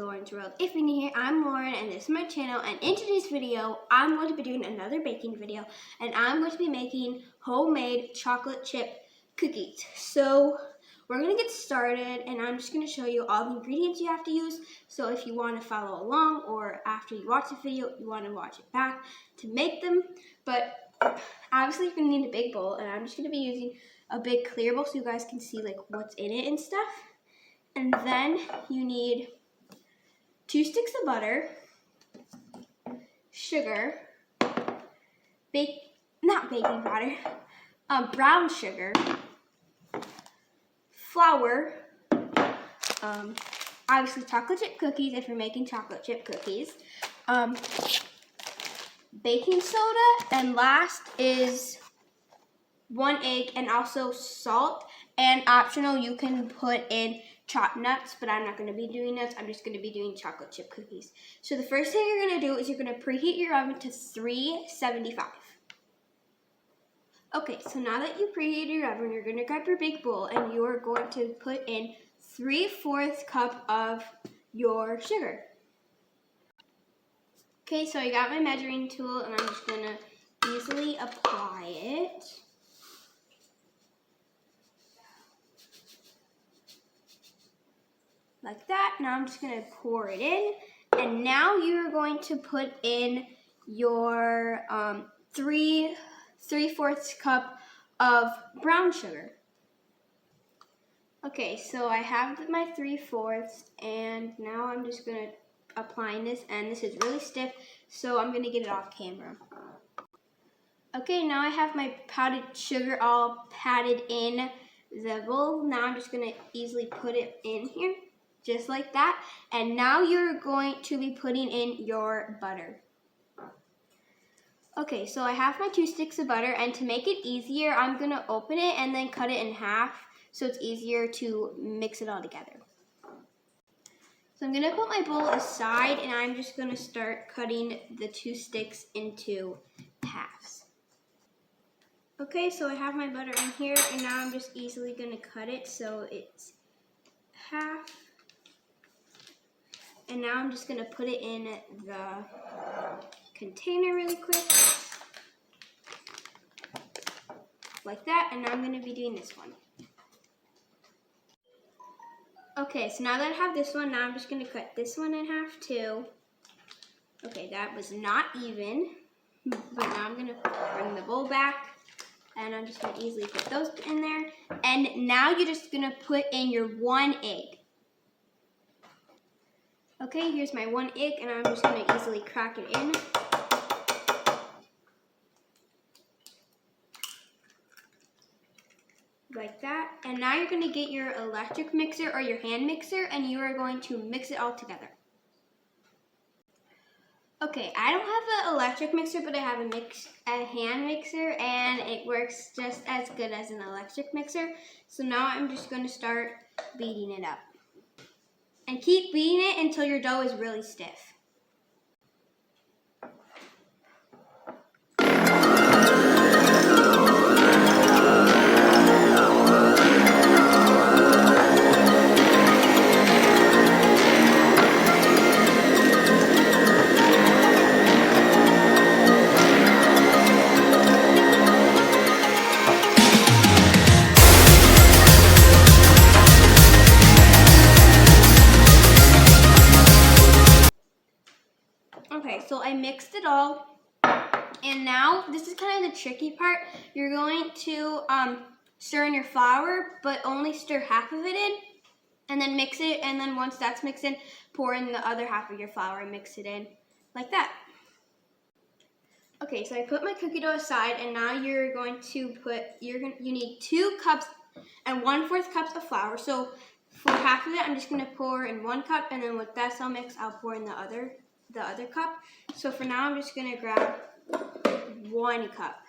Lauren's World. If you're new here, I'm Lauren and this is my channel, and in today's video, I'm going to be doing another baking video, and I'm going to be making homemade chocolate chip cookies. So we're going to get started, and I'm just going to show you all the ingredients you have to use. So if you want to follow along, or after you watch the video, you want to watch it back to make them. But obviously you're going to need a big bowl, and I'm just going to be using a big clear bowl so you guys can see like what's in it and stuff. And then you need 2 sticks of butter, sugar, not baking powder, brown sugar, flour, obviously chocolate chip cookies if you're making chocolate chip cookies, baking soda, and last is 1 egg, and also salt. And optional, you can put in chopped nuts, but I'm not going to be doing nuts. I'm just going to be doing chocolate chip cookies. So the first thing you're going to do is you're going to preheat your oven to 375. Okay, so now that you preheated your oven, you're going to grab your big bowl and you are going to put in 3/4 cup of your sugar. Okay, so I got my measuring tool and I'm just going to easily apply it. Like that. Now I'm just going to pour it in, and now you're going to put in your 3/4 cup of brown sugar. Okay, so I have my 3/4, and now I'm just going to apply this, and this is really stiff, so I'm going to get it off camera. Okay, now I have my powdered sugar all patted in the bowl. Now I'm just going to easily put it in here. Just like that. And now you're going to be putting in your butter. Okay, so I have my 2 sticks of butter, and to make it easier, I'm going to open it and then cut it in half so it's easier to mix it all together. So I'm going to put my bowl aside, and I'm just going to start cutting the 2 sticks into halves. Okay, so I have my butter in here, and now I'm just easily going to cut it so it's half. And now I'm just going to put it in the container really quick. Like that. And now I'm going to be doing this one. Okay, so now that I have this one, now I'm just going to cut this one in half too. Okay, that was not even. But now I'm going to bring the bowl back. And I'm just going to easily put those in there. And now you're just going to put in your 1 egg. Okay, here's my 1 egg, and I'm just going to easily crack it in. Like that. And now you're going to get your electric mixer or your hand mixer, and you are going to mix it all together. Okay, I don't have an electric mixer, but I have a hand mixer, and it works just as good as an electric mixer. So now I'm just going to start beating it up. And keep beating it until your dough is really stiff. Okay, so I mixed it all, and now this is kind of the tricky part. You're going to stir in your flour, but only stir half of it in, and then mix it, and then once that's mixed in, pour in the other half of your flour and mix it in like that. Okay, so I put my cookie dough aside, and now you're going to put, you need 2 cups and 1/4 cups of flour. So for half of it, I'm just going to pour in 1 cup, and then with that's all mixed, I'll pour in the other cup. So for now, I'm just going to grab 1 cup.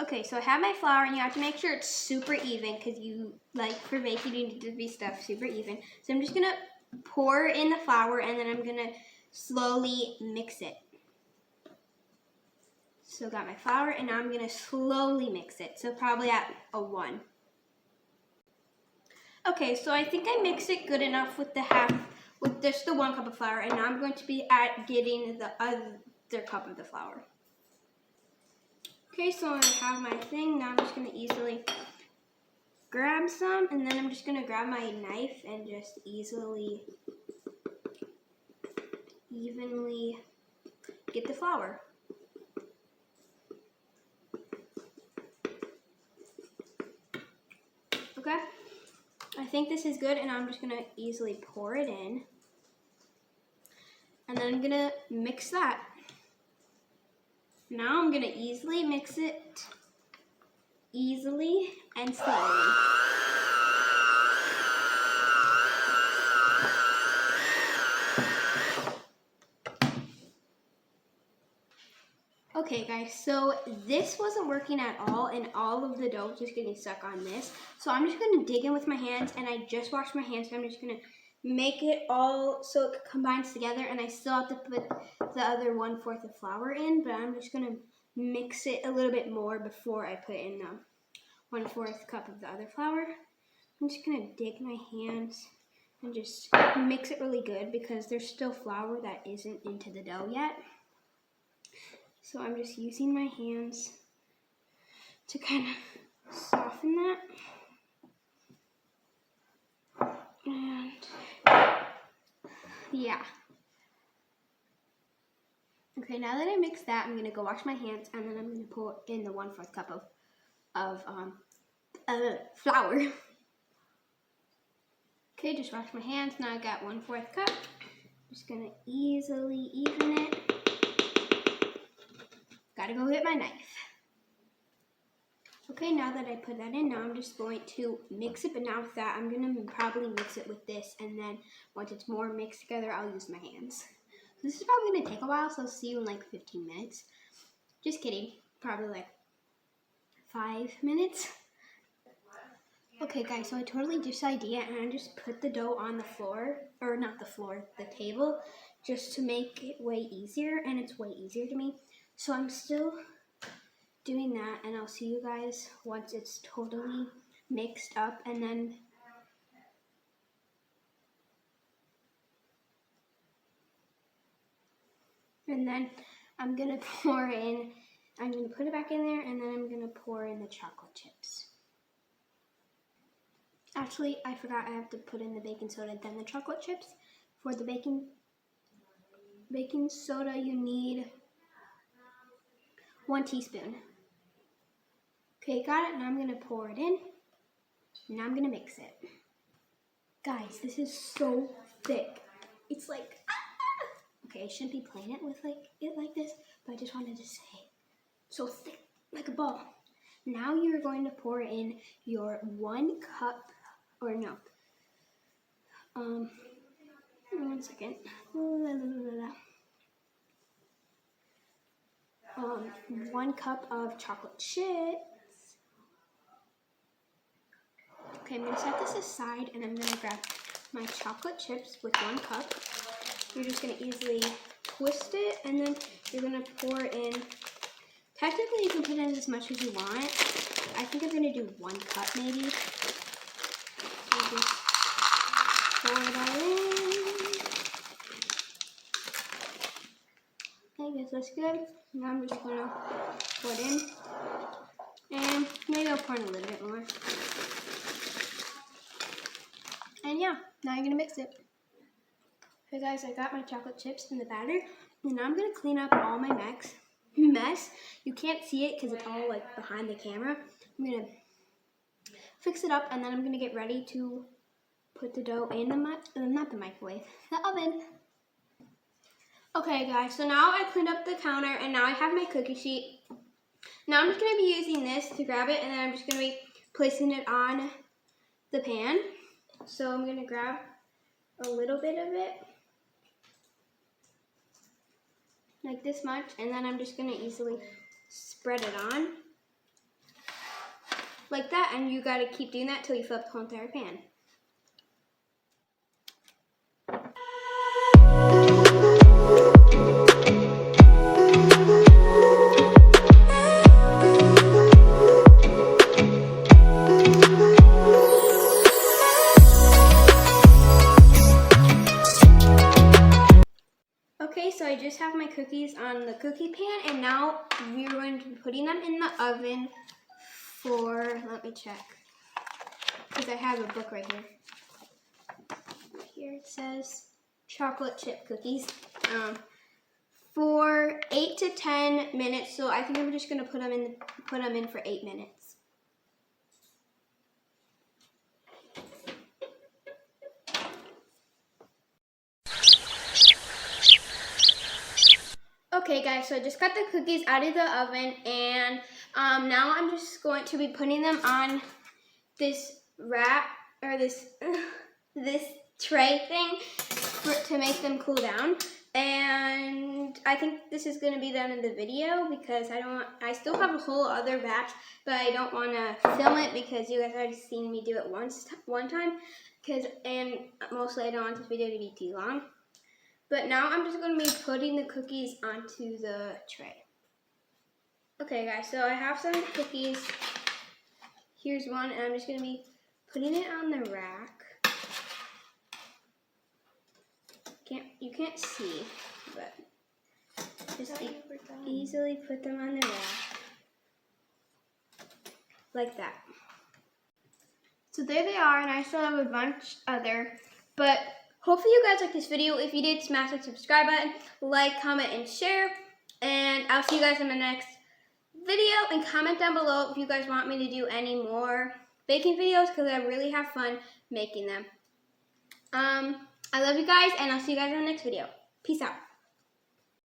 Okay, so I have my flour, and you have to make sure it's super even, because you, like for baking, you need to be stuff super even. So I'm just going to pour in the flour, and then I'm going to slowly mix it. So got my flour, and now I'm going to slowly mix it. So probably at a 1. Okay, so I think I mixed it good enough with the half with just the 1 cup of flour, and now I'm going to be getting the other cup of the flour. Okay, so I have my thing. Now I'm just going to easily grab some, and then I'm just going to grab my knife and just evenly get the flour. Okay, I think this is good, and I'm just going to easily pour it in. And then I'm going to mix that. Now I'm going to easily mix it, easily and slowly. Okay guys, so this wasn't working at all, and all of the dough was just getting stuck on this. So I'm just going to dig in with my hands, and I just washed my hands, so I'm just going to make it all so it combines together, and I still have to put the other 1/4 of flour in, but I'm just going to mix it a little bit more before I put in the 1/4 cup of the other flour. I'm just going to dig my hands and just mix it really good because there's still flour that isn't into the dough yet. So I'm just using my hands to kind of soften that. And yeah. Okay, now that I mixed that, I'm gonna go wash my hands, and then I'm gonna pour in the 1/4 cup of flour. Okay, just wash my hands. Now I got 1/4 cup. Just gonna easily even it. Gotta go get my knife. Okay, now that I put that in, now I'm just going to mix it, but now with that, I'm gonna probably mix it with this, and then once it's more mixed together, I'll use my hands. This is probably gonna take a while, so I'll see you in like 15 minutes. Just kidding, probably like 5 minutes. Okay guys, so I totally ditched the idea, and I just put the dough on the floor, or not the floor, the table, just to make it way easier, and it's way easier to me. So I'm still doing that, and I'll see you guys once it's totally mixed up, and then I'm gonna pour in, I'm gonna put it back in there, and then I'm gonna pour in the chocolate chips. Actually, I forgot I have to put in the baking soda, then the chocolate chips. For the baking soda, you need 1 teaspoon. Okay, got it. Now I'm going to pour it in. Now I'm going to mix it. Guys, this is so thick. It's like, ah! Okay, I shouldn't be playing it with it like this, but I just wanted to say, so thick, like a ball. Now you're going to pour in your 1 cup, or no, 1 second. 1 cup of chocolate chips. Okay, I'm going to set this aside, and I'm going to grab my chocolate chips with 1 cup. You're just going to easily twist it, and then you're going to pour in. Technically, you can put in as much as you want. I think I'm going to do 1 cup maybe. So just pour it all in. I guess that's good. Now I'm just going to put in, and maybe I'll pour in a little bit more. And yeah, now you're going to mix it. Okay guys, I got my chocolate chips in the batter, and now I'm going to clean up all my mess. You can't see it because it's all like behind the camera. I'm going to fix it up, and then I'm going to get ready to put the dough in the oven. Okay guys, so now I cleaned up the counter, and now I have my cookie sheet. Now I'm just going to be using this to grab it, and then I'm just going to be placing it on the pan. So I'm going to grab a little bit of it, like this much, and then I'm just going to easily spread it on, like that, and you got to keep doing that till you fill up the whole entire pan. Okay, so I just have my cookies on the cookie pan, and now we're going to be putting them in the oven for, let me check, because I have a book right here. Here it says chocolate chip cookies for 8 to 10 minutes. So I think I'm just going to put them in for 8 minutes. Okay guys, so I just got the cookies out of the oven, and now I'm just going to be putting them on this wrap, or this this tray thing to make them cool down. And I think this is going to be done in the video because I still have a whole other batch, but I don't want to film it because you guys already seen me do it one time, and mostly I don't want this video to be too long. But now I'm just going to be putting the cookies onto the tray. Okay guys, so I have some cookies. Here's one, and I'm just going to be putting it on the rack. You can't see, but just easily put them on the rack. Like that. So there they are, and I still have a bunch other, but hopefully you guys liked this video. If you did, smash that subscribe button, like, comment, and share. And I'll see you guys in the next video. And comment down below if you guys want me to do any more baking videos, because I really have fun making them. I love you guys, and I'll see you guys in the next video. Peace out.